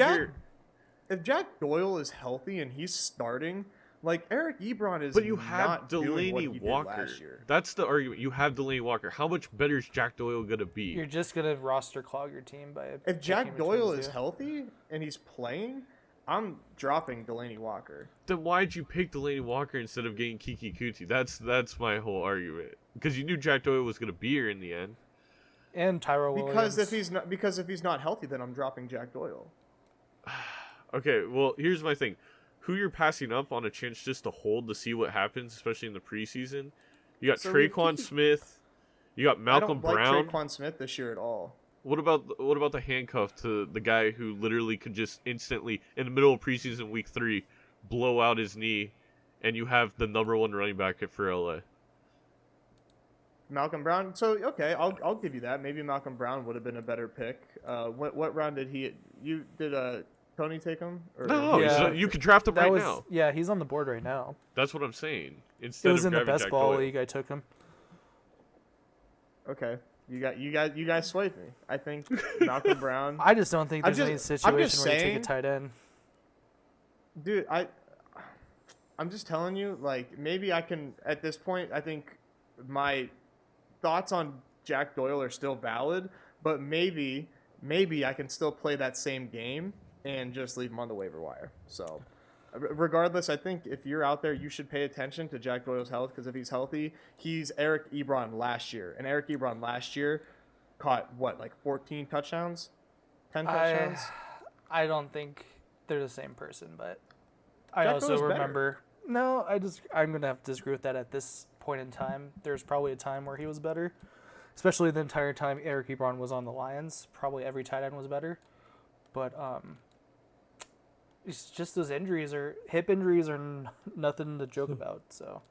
If Jack Doyle is healthy and he's starting, like Eric Ebron is, But you have not doing Delaney what he did Walker. last year. That's the argument. You have Delaney Walker. How much better is Jack Doyle gonna be? You're just going to roster clog your team by If picking Jack between Doyle the is two. healthy and he's playing, I'm dropping Delaney Walker. Then why'd you pick Delaney Walker instead of getting Kiki Kuti? That's my whole argument. Because you knew Jack Doyle was gonna be here in the end. And Tyrell Williams. Because if he's not healthy, then I'm dropping Jack Doyle. Okay, well here's my thing. Who you're passing up on a chance just to hold to see what happens, especially in the preseason? You got So Traquan Smith. You got Malcolm I don't Brown. like Traquan Smith this year at all. What about the handcuff to the guy who literally could just instantly in the middle of preseason week 3 blow out his knee, and you have the number 1 running back for LA? Malcolm Brown. So okay, I'll give you that. Maybe Malcolm Brown would have been a better pick. What round did he? You did Tony take him? Or, No, Yeah. you could draft him that right was, now. Yeah, he's on the board right now. That's what I'm saying. It Instead was of in the grabbing best Jack ball Doyle. league. I took him. Okay, you guys swayed me. I think Malcolm Brown. I just don't think I'm there's any just situation where you take saying- a tight end. Dude, I'm just telling you, like, maybe I can, at this point, I think my thoughts on Jack Doyle are still valid, but maybe I can still play that same game and just leave him on the waiver wire. So, regardless, I think if you're out there, you should pay attention to Jack Doyle's health, because if he's healthy, he's Eric Ebron last year. And Eric Ebron last year caught, 14 touchdowns? 10 touchdowns? I don't think they're the same person, but I Jack also Doyle's better. remember. No, I'm gonna have to disagree with that at this point in time. There's probably a time where he was better, especially the entire time Eric Ebron was on the Lions. Probably every tight end was better, but it's just those injuries or hip injuries are nothing to joke about. So.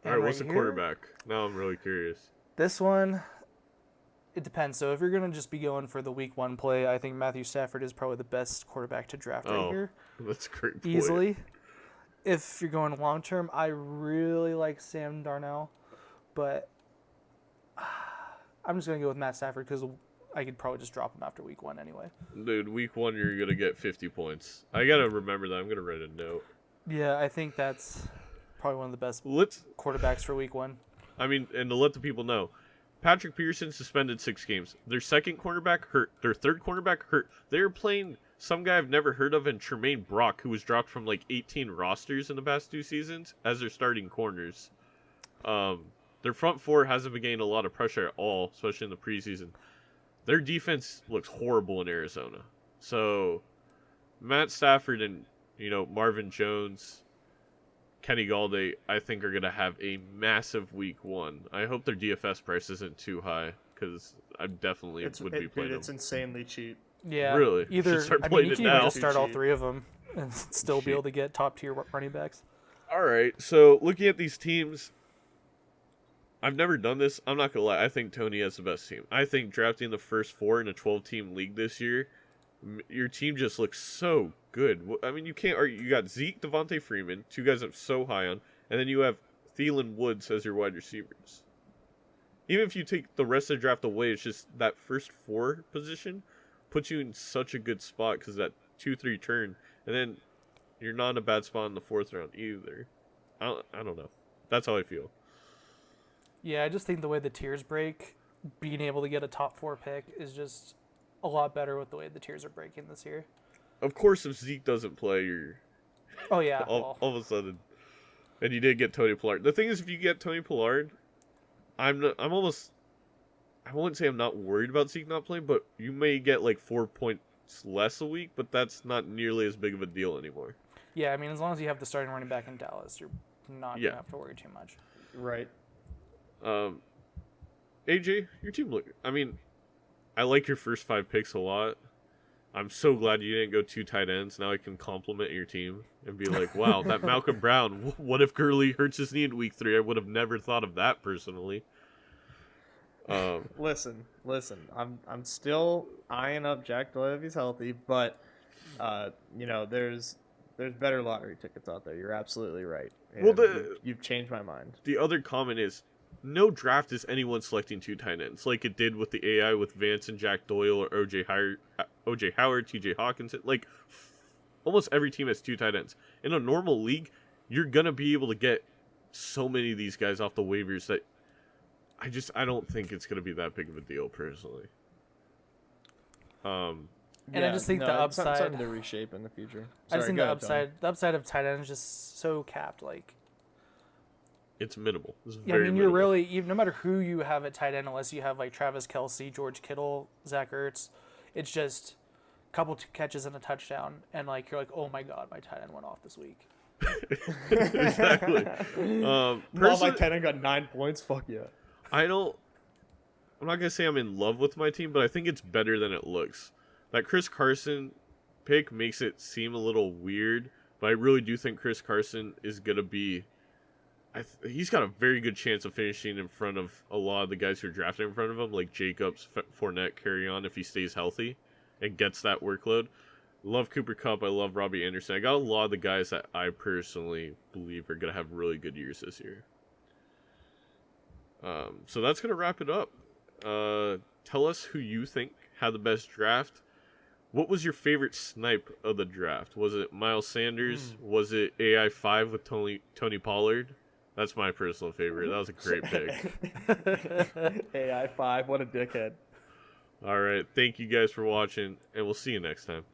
All right, what's the here, quarterback? Now I'm really curious. This one, it depends. So if you're going to just be going for the week 1 play, I think Matthew Stafford is probably the best quarterback to draft right here. That's a great point. Easily. If you're going long term, I really like Sam Darnold, but I'm just going to go with Matt Stafford because I could probably just drop him after week 1 anyway. Dude, week 1 you're gonna get 50 points. I gotta remember that. I'm gonna write a note. Yeah, I think that's probably one of the best Let's. quarterbacks for week 1. I mean, and to let the people know, Patrick Peterson suspended 6 games. Their second cornerback hurt. Their third cornerback hurt. They're playing some guy I've never heard of in Tremaine Brock, who was dropped from like 18 rosters in the past 2 seasons as their starting corners. Their front 4 hasn't been getting a lot of pressure at all, especially in the preseason. Their defense looks horrible in Arizona. So, Matt Stafford and, Marvin Jones, Kenny Galladay, I think are going to have a massive week 1. I hope their DFS price isn't too high, because I definitely would be playing It's them. insanely cheap. Yeah. Really? Either, Should start I mean, playing you it can even now. just start all Cheap. 3 of them and still be able to get top tier running backs. All right, so looking at these teams, I've never done this. I'm not going to lie. I think Tony has the best team. I think drafting the first 4 in a 12-team league this year, your team just looks so good. I mean, you can't argue. You got Zeke, Devontae Freeman, 2 guys I'm so high on, and then you have Thielen, Woods as your wide receivers. Even if you take the rest of the draft away, it's just that first 4 position puts you in such a good spot because that 2-3 turn, and then you're not in a bad spot in the 4th round either. I don't know. That's how I feel. Yeah, I just think the way the tiers break, being able to get a top 4 pick is just a lot better with the way the tiers are breaking this year. Of course, if Zeke doesn't play, you're Oh yeah, all of a sudden, and you did get Tony Pollard. The thing is, if you get Tony Pollard, I wouldn't say I'm not worried about Zeke not playing, but you may get like 4 points less a week, but that's not nearly as big of a deal anymore. yeah. I mean, as long as you have the starting running back in Dallas, you're not gonna have to worry too much. Right. AJ, your team look. I mean, I like your first 5 picks a lot. I'm so glad you didn't go 2 tight ends. Now I can compliment your team and be like, wow, that Malcolm Brown. What if Gurley hurts his knee in week 3? I would have never thought of that personally. Listen. I'm still eyeing up Jack Doyle if he's healthy, but there's better lottery tickets out there. You're absolutely right. And Well, you've changed my mind. The other comment is, no draft is anyone selecting 2 tight ends like it did with the AI with Vance and Jack Doyle or OJ Howard, TJ Hawkinson. Like, almost every team has 2 tight ends. In a normal league, you're going to be able to get so many of these guys off the waivers that I don't think it's going to be that big of a deal, personally. I just think the it's upside something to reshape in the future. I just Sorry, think go the ahead, Tony. upside of tight end is just so capped. Like, It's minimal. It's yeah, I very mean, you're minimal. really no matter who you have at tight end, unless you have like Travis Kelce, George Kittle, Zach Ertz, it's just a couple catches and a touchdown, and like you're like, oh my god, my tight end went off this week. Exactly. My tight end got 9 points. Fuck yeah. I'm not going to say I'm in love with my team, but I think it's better than it looks. That Chris Carson pick makes it seem a little weird, but I really do think Chris Carson is going to be... he's got a very good chance of finishing in front of a lot of the guys who are drafted in front of him, like Jacobs, Fournette, carry on if he stays healthy and gets that workload. Love Cooper Kupp. I love Robbie Anderson. I got a lot of the guys that I personally believe are going to have really good years this year. So that's going to wrap it up. Tell us who you think had the best draft. What was your favorite snipe of the draft? Was it Miles Sanders? Was it AI5 with Tony Pollard? That's my personal favorite. That was a great pick. AI5, what a dickhead. All right. Thank you guys for watching, and we'll see you next time.